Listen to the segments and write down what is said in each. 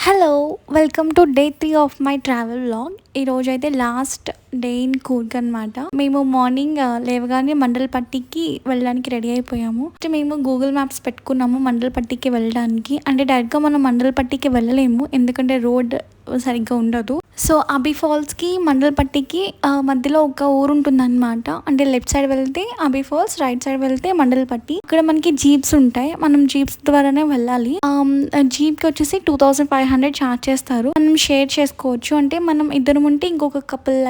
Hello! Welcome to day 3 of my travel vlog. ఈరోజైతే last day in Coorg అనమాట. మేము morning లేవగానే మండలపట్టికి వెళ్ళడానికి రెడీ అయిపోయాము. మేము గూగుల్ మ్యాప్స్ పెట్టుకున్నాము మండలపట్టికి వెళ్ళడానికి. అంటే డైరెక్ట్గా మనం మండలపట్టికి వెళ్ళలేము, ఎందుకంటే రోడ్ సరిగ్గా ఉండదు. సో అబి ఫాల్స్కి మండలపట్టికి మధ్యలో ఒక ఊరు ఉంటుందన్నమాట. అంటే లెఫ్ట్ సైడ్ వెళ్తే అబి ఫాల్స్, రైట్ సైడ్ వెళ్తే మండలపట్టి. ఇక్కడ మనకి జీప్స్ ఉంటాయి, మనం జీప్స్ ద్వారానే వెళ్ళాలి. జీప్కి వచ్చేసి 2500 ఛార్జ్ చేస్తారు. మనం షేర్ చేసుకోవచ్చు, అంటే మనం ఇద్దరం ఉంటే ఇంకొక కపుల్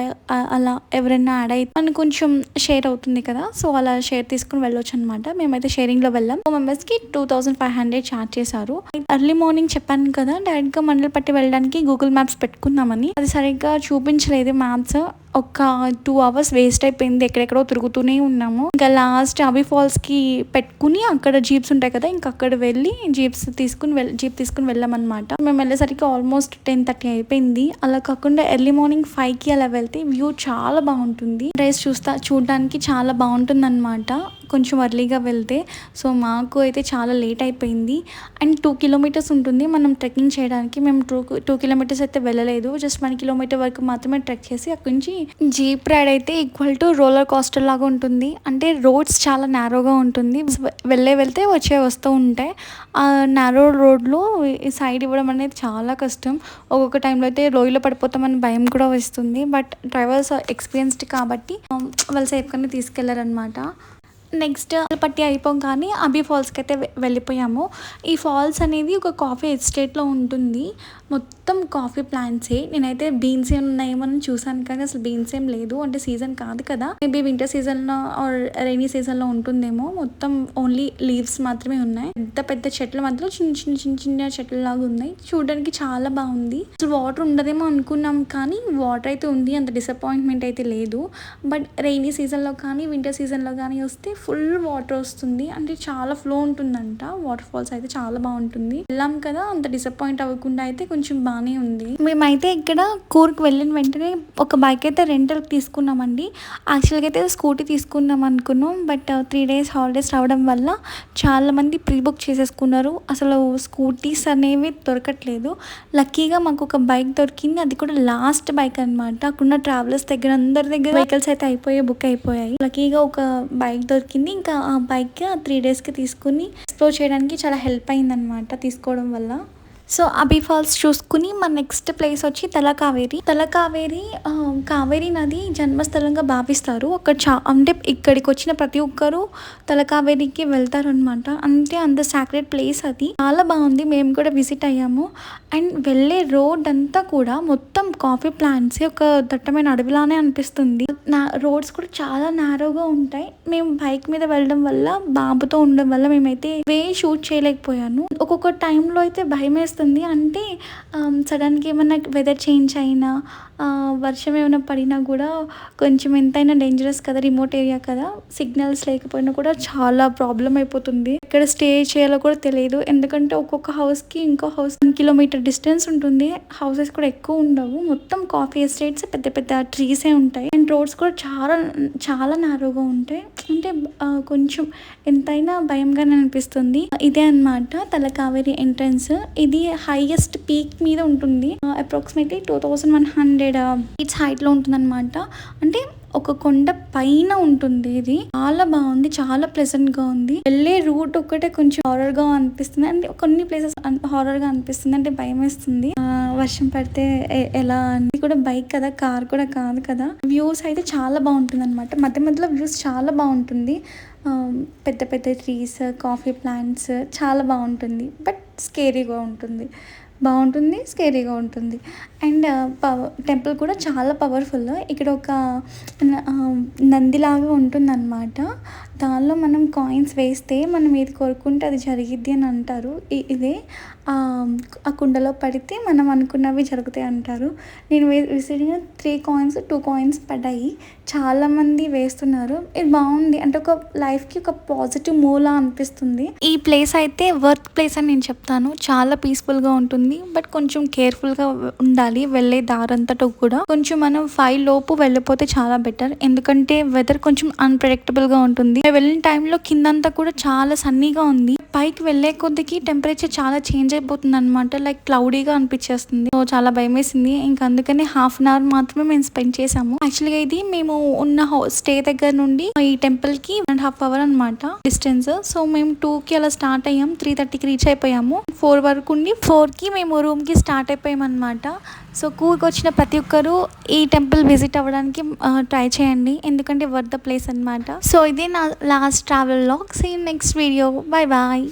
అలా ఎవరైనా యాడ్ అయితే మనకు కొంచెం షేర్ అవుతుంది కదా, సో అలా షేర్ తీసుకుని వెళ్ళొచ్చు అనమాట. మేమైతే షేరింగ్ లో వెళ్ళాం. 4 మెంబర్స్ కి 2500 ఛార్జ్ చేశారు. ఎర్లీ మార్నింగ్ చెప్పాను కదా, డైరెక్ట్ గా మండలపట్టి వెళ్ళడానికి గూగుల్ మ్యాప్స్ పెట్టుకున్నామని. అది సరిగ్గా చూపించలేదు మ్యాప్స్. ఒక 2 hours వేస్ట్ అయిపోయింది, ఎక్కడెక్కడో తిరుగుతూనే ఉన్నాము. ఇంకా లాస్ట్ అబి ఫాల్స్ కి పెట్టుకుని అక్కడ జీప్స్ ఉంటాయి కదా, ఇంకా అక్కడ వెళ్ళి జీప్ తీసుకుని వెళ్ళామన్నమాట. మేము వెళ్ళేసరికి ఆల్మోస్ట్ 10:30 అయిపోయింది. అలా కాకుండా ఎర్లీ మార్నింగ్ 5కి అలా వెళ్తే వ్యూ చాలా బాగుంటుంది. రైస్ చూడడానికి చాలా బాగుంటుంది అనమాట, కొంచెం ఎర్లీగా వెళ్తే. సో మాకు అయితే చాలా లేట్ అయిపోయింది. అండ్ 2 kilometers ఉంటుంది మనం ట్రెక్కింగ్ చేయడానికి. మేము 2 kilometers అయితే వెళ్ళలేదు, జస్ట్ 1 kilometer వరకు మాత్రమే ట్రెక్ చేసి అక్కడి నుంచి జీప్ రైడ్ అయితే ఈక్వల్ టు రోలర్ కోస్టర్ లాగా ఉంటుంది. అంటే రోడ్స్ చాలా నేరోగా ఉంటుంది, వెళ్తే వస్తూ ఉంటాయి. ఆ నేరో రోడ్లో ఈ సైడ్ ఇవ్వడం అనేది చాలా కష్టం. ఒక్కొక్క టైంలో అయితే లోయలో పడిపోతామని భయం కూడా వస్తుంది. బట్ డ్రైవర్స్ ఎక్స్పీరియన్స్డ్ కాబట్టి వాళ్ళు సేఫ్గానే తీసుకెళ్లారనమాట. నెక్స్ట్ పట్టి అయిపోగానే అబి ఫాల్స్కి అయితే వెళ్ళిపోయాము. ఈ ఫాల్స్ అనేది ఒక కాఫీ ఎస్టేట్లో ఉంటుంది. మొత్తం కాఫీ ప్లాంట్సే. నేనైతే బీన్స్ ఏమి ఉన్నాయేమని చూసాను, కానీ అసలు బీన్స్ ఏం లేదు. అంటే సీజన్ కాదు కదా, మేబీ వింటర్ సీజన్లో ఆర్ రైనీ సీజన్లో ఉంటుందేమో. మొత్తం ఓన్లీ లీవ్స్ మాత్రమే ఉన్నాయి. పెద్ద పెద్ద చెట్ల మధ్యలో చిన్న చెట్లు లాగా ఉన్నాయి. చూడడానికి చాలా బాగుంది. అసలు వాటర్ ఉండదేమో అనుకున్నాం, కానీ వాటర్ అయితే ఉంది. అంత డిసప్పాయింట్మెంట్ అయితే లేదు. బట్ రైనీ సీజన్లో కానీ వింటర్ సీజన్లో కానీ వస్తే ఫుల్ వాటర్ వస్తుంది. అంటే చాలా ఫ్లో ఉంటుందంట. వాటర్ ఫాల్స్ అయితే చాలా బాగుంటుంది. వెళ్ళాం కదా, అంత డిసప్పాయింట్ అవ్వకుండా అయితే కొంచెం బాగానే ఉంది. మేమైతే ఇక్కడ కూర్గ్ వెళ్ళిన వెంటనే ఒక బైక్ అయితే రెంటల్ తీసుకున్నామండి. యాక్చువల్గా అయితే స్కూటీ తీసుకున్నాం అనుకున్నాం, బట్ 3 days హాలిడేస్ రావడం వల్ల చాలా మంది ప్రీ బుక్ చేసేసుకున్నారు. అసలు స్కూటీస్ అనేవి దొరకట్లేదు. లక్కీగా మాకు ఒక బైక్ దొరికింది, అది కూడా లాస్ట్ బైక్ అనమాట. అక్కడున్న ట్రావెలర్స్ దగ్గర అందరి దగ్గర వెహికల్స్ అయితే బుక్ అయిపోయాయి. లక్కీగా ఒక బైక్ దొరికింది. ఇంకా ఆ బైక్ 3 daysకి తీసుకుని ఎక్స్ప్లోర్ చేయడానికి చాలా హెల్ప్ అయింది అనమాట తీసుకోవడం వల్ల. సో అబి ఫాల్స్ చూసుకుని మన నెక్స్ట్ ప్లేస్ వచ్చి తలకావేరి. కావేరీ నది జన్మస్థలంగా భావిస్తారు. అంటే ఇక్కడికి వచ్చిన ప్రతి ఒక్కరు తలకావేరికి వెళ్తారు అనమాట. అంటే అంత సాక్రెడ్ ప్లేస్ అది. చాలా బాగుంది, మేము కూడా విజిట్ అయ్యాము. అండ్ వెళ్ళే రోడ్ అంతా కూడా మొత్తం కాఫీ ప్లాంట్స్, ఒక దట్టమైన అడవిలానే అనిపిస్తుంది. రోడ్స్ కూడా చాలా నేరోగా ఉంటాయి. మేము బైక్ మీద వెళ్ళడం వల్ల, బాబుతో ఉండడం వల్ల మేమైతే షూట్ చేయలేకపోయాను. ఒక్కొక్క టైంలో అయితే భయం వేస్తుంది. అంటే సడన్గా ఏమైనా వెదర్ చేంజ్ అయినా, వర్షం ఏమైనా పడినా కూడా కొంచెం ఎంతైనా డేంజరస్ కదా, రిమోట్ ఏరియా కదా, సిగ్నల్స్ లేకపోయినా కూడా చాలా ప్రాబ్లం అయిపోతుంది. ఇక్కడ స్టే చేయాలో కూడా తెలియదు, ఎందుకంటే ఒక్కొక్క హౌస్కి ఇంకో హౌస్ 1 kilometer డిస్టెన్స్ ఉంటుంది. హౌసెస్ కూడా ఎక్కువ ఉండవు. మొత్తం కాఫీ ఎస్టేట్స్, పెద్ద పెద్ద ట్రీసే ఉంటాయి. అండ్ రోడ్స్ కూడా చాలా చాలా నారోగా ఉంటాయి. అంటే కొంచెం ఎంతైనా భయంగానే అనిపిస్తుంది. ఇదే అన్నమాట తలకావేరి ఎంట్రన్స్. ఇది హైయెస్ట్ పీక్ మీద ఉంటుంది. అప్రాక్సిమేట్లీ 2100 ఫీట్స్ హైట్ లో ఉంటుంది అనమాట. అంటే ఒక కొండ పైన ఉంటుంది. ఇది చాలా బాగుంది, చాలా ప్లెజెంట్ గా ఉంది. వెళ్ళే రూట్ ఒకటే కొంచెం హారర్ గా అనిపిస్తుంది. అంటే కొన్ని ప్లేసెస్ హారర్ గా అనిపిస్తుంది, అంటే భయం వేస్తుంది. వర్షం పడితే ఎలా అని. కూడా బైక్ కదా, కార్ కూడా కాదు కదా. వ్యూస్ అయితే చాలా బాగుంటుంది అనమాట. మధ్య మధ్యలో వ్యూస్ చాలా బాగుంటుంది. పెద్ద పెద్ద ట్రీస్, కాఫీ ప్లాంట్స్, చాలా బాగుంటుంది. బట్ స్కేరీగా ఉంటుంది. స్కేరీగా ఉంటుంది. అండ్ టెంపుల్ కూడా చాలా పవర్ఫుల్. ఇక్కడ ఒక నందిలాగా ఉంటుందన్నమాట. దానిలో మనం కాయిన్స్ వేస్తే మనం ఏది కోరుకుంటే అది జరిగిద్ది అని అంటారు. ఇదే ఆ కుండలో పడితే మనం అనుకున్నవి జరుగుతాయి అంటారు. నేను విసిరిన 3 coins, 2 coins పడ్డాయి. చాలామంది వేస్తున్నారు. ఇది బాగుంది, అంటే ఒక లైఫ్కి ఒక పాజిటివ్ మూలా అనిపిస్తుంది. ఈ ప్లేస్ అయితే వర్త్ ప్లేస్ అని నేను చెప్తాను. చాలా పీస్ఫుల్గా ఉంటుంది, బట్ కొంచెం కేర్ఫుల్గా ఉండాలి. వెళ్ళే దారంతటా కూడా కొంచెం మనం 5 లోపు వెళ్ళిపోతే చాలా బెటర్, ఎందుకంటే వెదర్ కొంచెం అన్ప్రెడిక్టబుల్గా ఉంటుంది. వెళ్ళిన టైంలో కిందంతా కూడా చాలా సన్నీగా ఉంది. పైకి వెళ్ళే కొద్దికి టెంపరేచర్ చాలా చేంజ్ అయిపోతుంది అనమాట. లైక్ క్లౌడీగా అనిపించేస్తుంది. సో చాలా భయం వేసింది. ఇంకా అందుకని హాఫ్ అన్ అవర్ మాత్రమే మేము స్పెండ్ చేసాము. యాక్చువల్గా ఇది మేము ఉన్న స్టే దగ్గర నుండి ఈ టెంపుల్ కి 1.5 hours అనమాట డిస్టెన్స్. సో మేము 2కి అలా స్టార్ట్ అయ్యాం. 3:30కి రీచ్ అయిపోయాము. 4 వరకు ఉండి 4కి మేము రూమ్ కి స్టార్ట్ అయిపోయాం అనమాట. సో కూర్గ్ వచ్చిన ప్రతి ఒక్కరు ఈ టెంపుల్ విజిట్ అవ్వడానికి ట్రై చేయండి, ఎందుకంటే వర్త్ ద ప్లేస్ అనమాట. సో ఇది నా last travel vlog. See you next video. Bye bye.